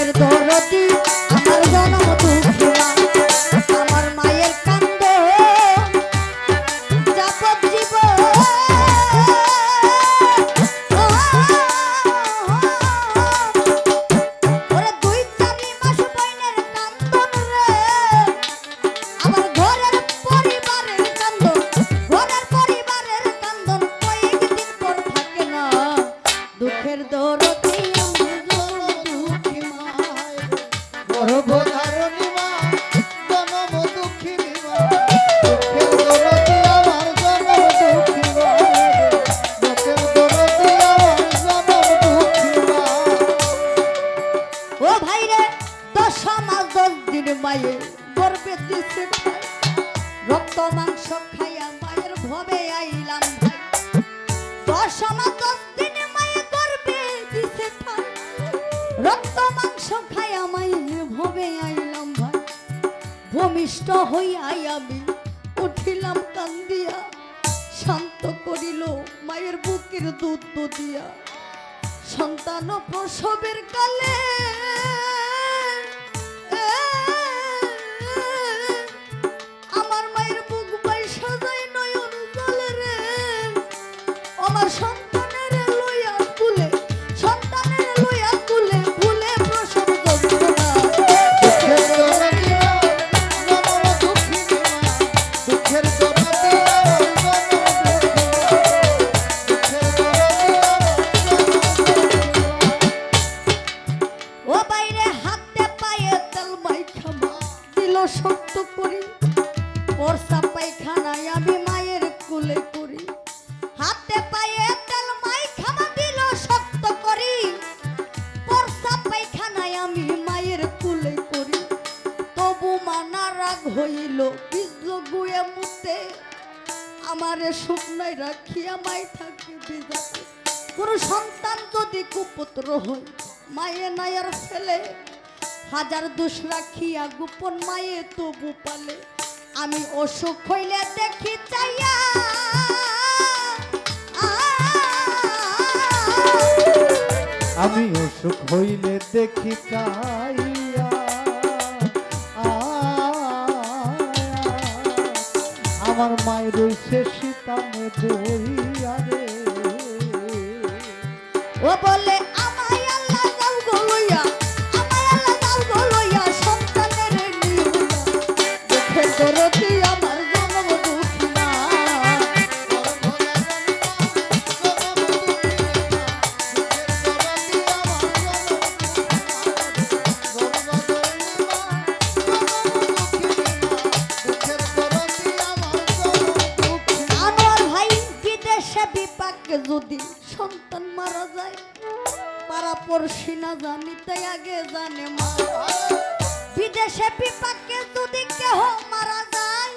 দুঃখের দরদি আমার জনম দুঃখী মা আমার মায়ের কান্দ যাবজ্জীবন ওরে 2-4 মাস বইনের কান্দন রে আমার ঘরের পরিবারের কান্দন কয়েকদিন পর থাকে না দুঃখের দরদি আমার জনম দুঃখী মা গর্ভধারিণী মা জনম দুঃখিনী মা দুঃখের দরদি আমার জনম দুঃখী মা দুঃখের দরদি আমার জনম দুঃখী মা ও ভাই রে 10 মাস 10 দিন মায়ে গর্ভে দিছে ঠাই। রক্ত মাংস খাইয়া মায়ের ভবে আইলাম ভাই 10 মাস 10 দিন মায়ে গর্ভে দিছে ঠাই। রক্ত মাংস খাইয়া মায়ের ভবে আইলাম ভাই ভূমিষ্ঠ হইয়া আমি উঠিলাম কান্দিয়া শান্ত করিল মায়ের বুকের দুধ দিয়া সন্তান প্রসবের কালে আমার মায়ের বুক বাইসা যায় নয়ন জলে রে আমার সন্তানের লইয়া কুলে ভুলে প্রসব যন্ত্রণা দুঃখের দরদি জনম দুঃখিনী মা দুঃখের দরদি আমার জনম দুঃখী মা দুঃখের দরদি আমার জনম ও বাইরে হাতে পায়ে তেল মাইখা মা দিল সত্য করি পরসা পায়খানায় আমি মায়ের কুলে করি হাতে পায়ে তেল মাইখা মা দিল সত্য করি পরসা পায়খানায় আমি মায়ের কুলে করি তবু মানা রাগ হইল বিজল গুয়ে মুতে আমারে শুকনায় রাখিয়া মাই থাকে বিজাতে কোন সন্তান যদি কুপুত্র হয় মায়ে নায়ার ফেলে হাজার দোষ রাখিয়া গোপন মায়ে তবু পালে আমি অসুখ হইলে দেখি চাইয়া আমি অসুখ হইলে দেখি চাইয়া আমার মায়ের রইছে শীতামে দইয়া রে ও বলে আমায় আল্লাহ যাও গো লইয়া সন্তানের নিয়া দুঃখের দরদি আমার জনম দুঃখী মা আমার ভাই বিদেশে বিপাকে যদি সন্তান মারা যায় পাড়া পড়শি না জানিতে আগে জানে মা বিদেশে বিপাকে যদি কেহ মারা যায়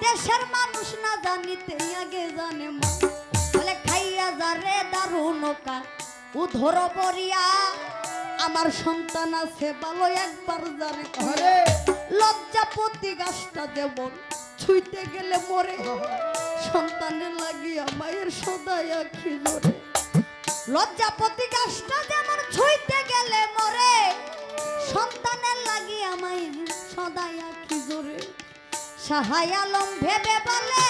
দেশের মানুষ না জানিতে আগে জানে মা বলে খাইয়া যারে দারুণকা উধর বরিয়া আমার সন্তান আছে ভালো একবার জানে আরে লজ্জাপতি গাছটা দেবন ছুঁইতে গেলে মরে সন্তানের লাগিয়া মায়ের সদাই আখি জোরে লজ্জাপতি গাছটা যেমন ছুঁইতে গেলে মরে সন্তানের লাগিয়া মায়ের সদাই আখি জোরে সাহাই আলম ভেবে বলে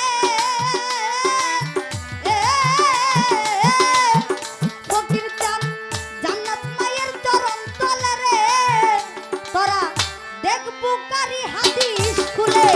ফকির চান জান্নাত মায়ের চরণ তলে রে তোরা দেখবো কারি হাদিস খুলে